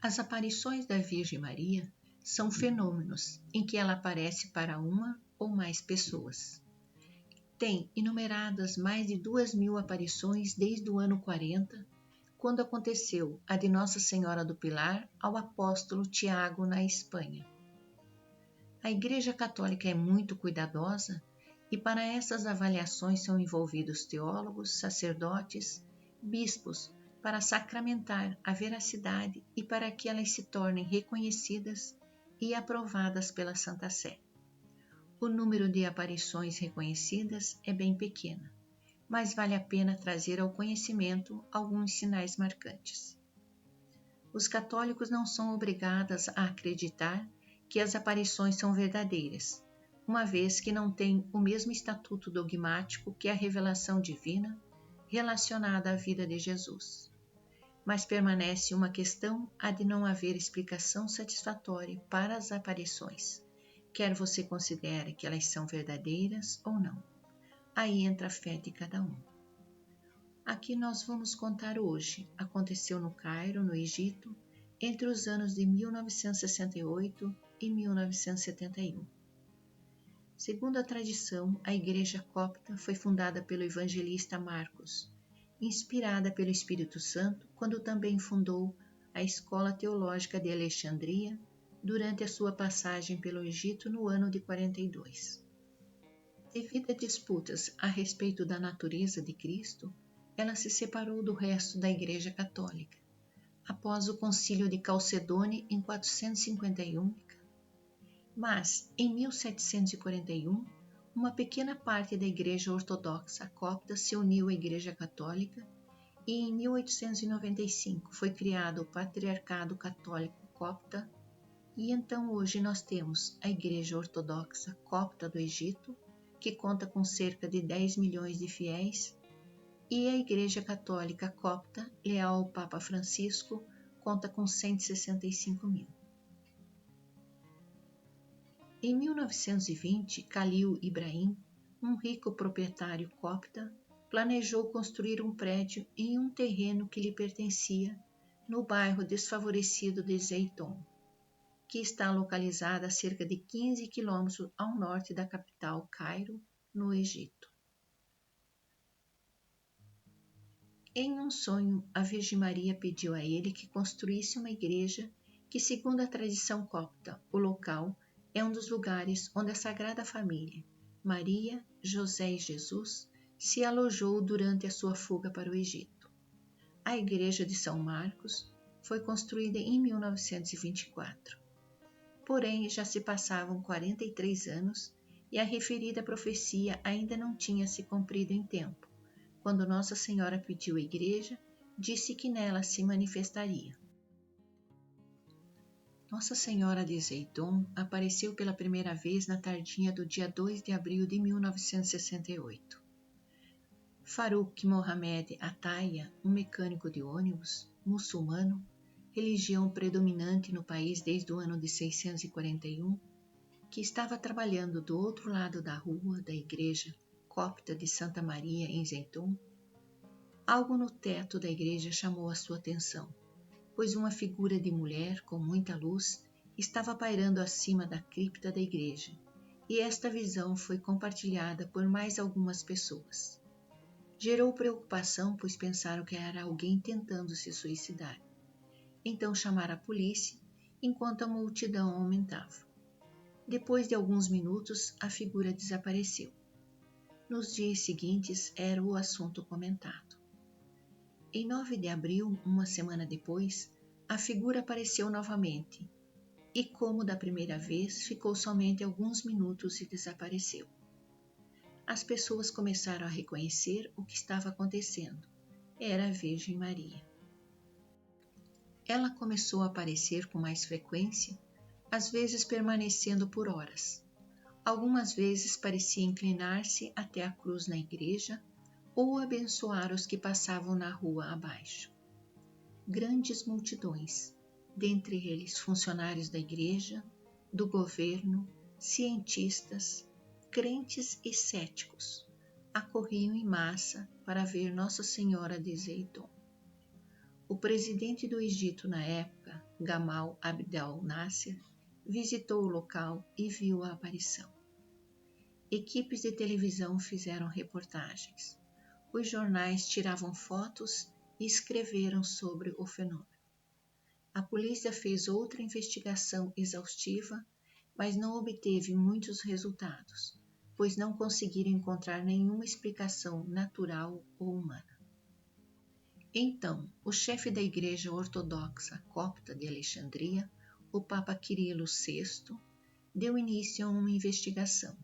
As aparições da Virgem Maria são fenômenos em que ela aparece para uma ou mais pessoas. Tem enumeradas mais de 2.000 aparições desde o ano 40, quando aconteceu a de Nossa Senhora do Pilar ao apóstolo Tiago na Espanha. A Igreja Católica é muito cuidadosa e para essas avaliações são envolvidos teólogos, sacerdotes, bispos, para sacramentar a veracidade e para que elas se tornem reconhecidas e aprovadas pela Santa Sé. O número de aparições reconhecidas é bem pequeno, mas vale a pena trazer ao conhecimento alguns sinais marcantes. Os católicos não são obrigados a acreditar que as aparições são verdadeiras, uma vez que não têm o mesmo estatuto dogmático que a revelação divina relacionada à vida de Jesus. Mas permanece uma questão a de não haver explicação satisfatória para as aparições, quer você considere que elas são verdadeiras ou não. Aí entra a fé de cada um. Aqui nós vamos contar hoje. Aconteceu no Cairo, no Egito, entre os anos de 1968 e 1971. Segundo a tradição, a Igreja Copta foi fundada pelo evangelista Marcos, inspirada pelo Espírito Santo, quando também fundou a Escola Teológica de Alexandria durante a sua passagem pelo Egito no ano de 42. Devido a disputas a respeito da natureza de Cristo, ela se separou do resto da Igreja Católica, após o Concílio de Calcedone em 451, mas em 1741, uma pequena parte da Igreja Ortodoxa Copta se uniu à Igreja Católica e em 1895 foi criado o Patriarcado Católico Copta e então hoje nós temos a Igreja Ortodoxa Copta do Egito, que conta com cerca de 10 milhões de fiéis, e a Igreja Católica Copta, leal ao Papa Francisco, conta com 165 mil. Em 1920, Khalil Ibrahim, um rico proprietário copta, planejou construir um prédio em um terreno que lhe pertencia no bairro desfavorecido de Zeiton, que está localizada a cerca de 15 quilômetros ao norte da capital Cairo, no Egito. Em um sonho, a Virgem Maria pediu a ele que construísse uma igreja que, segundo a tradição copta, o local é um dos lugares onde a Sagrada Família, Maria, José e Jesus, se alojou durante a sua fuga para o Egito. A Igreja de São Marcos foi construída em 1924. Porém, já se passavam 43 anos e a referida profecia ainda não tinha se cumprido em tempo. Quando Nossa Senhora pediu à Igreja, disse que nela se manifestaria. Nossa Senhora de Zeiton apareceu pela primeira vez na tardinha do dia 2 de abril de 1968. Faruk Mohamed Ataya, um mecânico de ônibus, muçulmano, religião predominante no país desde o ano de 641, que estava trabalhando do outro lado da rua da igreja copta de Santa Maria em Zeiton, algo no teto da igreja chamou a sua atenção, pois uma figura de mulher com muita luz estava pairando acima da cripta da igreja, e esta visão foi compartilhada por mais algumas pessoas. Gerou preocupação, pois pensaram que era alguém tentando se suicidar. Então chamaram a polícia, enquanto a multidão aumentava. Depois de alguns minutos, a figura desapareceu. Nos dias seguintes, era o assunto comentado. Em 9 de abril, uma semana depois, a figura apareceu novamente e, como da primeira vez, ficou somente alguns minutos e desapareceu. As pessoas começaram a reconhecer o que estava acontecendo. Era a Virgem Maria. Ela começou a aparecer com mais frequência, às vezes permanecendo por horas. Algumas vezes parecia inclinar-se até a cruz na igreja ou abençoar os que passavam na rua abaixo. Grandes multidões, dentre eles funcionários da igreja, do governo, cientistas, crentes e céticos, acorriam em massa para ver Nossa Senhora de Zeiton. O presidente do Egito na época, Gamal Abdel Nasser, visitou o local e viu a aparição. Equipes de televisão fizeram reportagens. Os jornais tiravam fotos e escreveram sobre o fenômeno. A polícia fez outra investigação exaustiva, mas não obteve muitos resultados, pois não conseguiram encontrar nenhuma explicação natural ou humana. Então, o chefe da Igreja Ortodoxa Copta de Alexandria, o Papa Quirilo VI, deu início a uma investigação.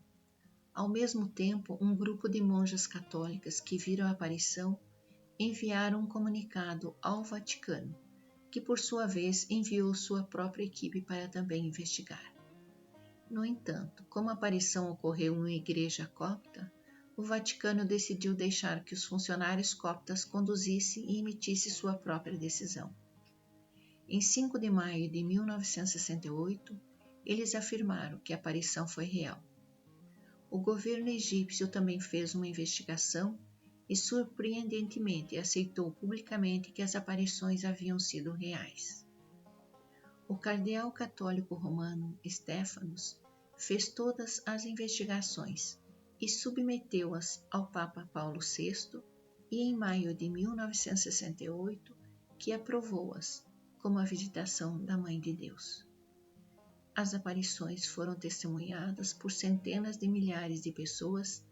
Ao mesmo tempo, um grupo de monjas católicas que viram a aparição enviaram um comunicado ao Vaticano, que por sua vez enviou sua própria equipe para também investigar. No entanto, como a aparição ocorreu em uma igreja copta, o Vaticano decidiu deixar que os funcionários coptas conduzissem e emitissem sua própria decisão. Em 5 de maio de 1968, eles afirmaram que a aparição foi real. O governo egípcio também fez uma investigação e, surpreendentemente, aceitou publicamente que as aparições haviam sido reais. O cardeal católico romano Stephanos fez todas as investigações e submeteu-as ao Papa Paulo VI e, em maio de 1968, que aprovou-as como a visitação da Mãe de Deus. As aparições foram testemunhadas por centenas de milhares de pessoas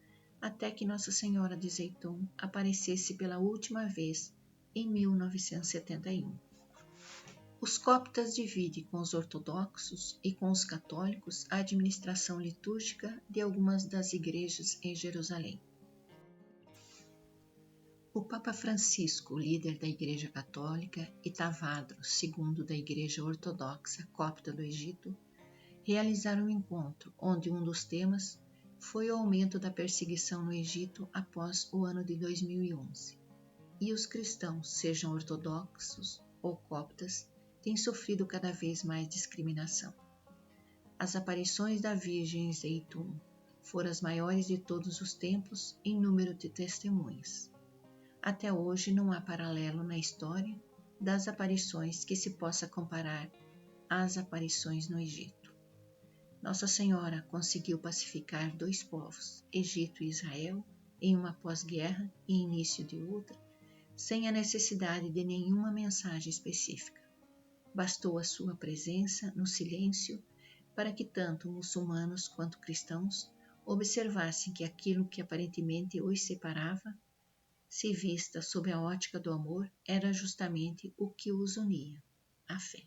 até que Nossa Senhora de Zeitum aparecesse pela última vez em 1971. Os coptas dividem com os ortodoxos e com os católicos a administração litúrgica de algumas das igrejas em Jerusalém. O Papa Francisco, líder da Igreja Católica, e Tavadros, II da Igreja Ortodoxa Copta do Egito, realizaram um encontro onde um dos temas foi o aumento da perseguição no Egito após o ano de 2011. E os cristãos, sejam ortodoxos ou coptas, têm sofrido cada vez mais discriminação. As aparições da Virgem em Zeitum foram as maiores de todos os tempos em número de testemunhas. Até hoje não há paralelo na história das aparições que se possa comparar às aparições no Egito. Nossa Senhora conseguiu pacificar dois povos, Egito e Israel, em uma pós-guerra e início de outra, sem a necessidade de nenhuma mensagem específica. Bastou a sua presença no silêncio para que tanto muçulmanos quanto cristãos observassem que aquilo que aparentemente os separava, se vista sob a ótica do amor, era justamente o que os unia, a fé.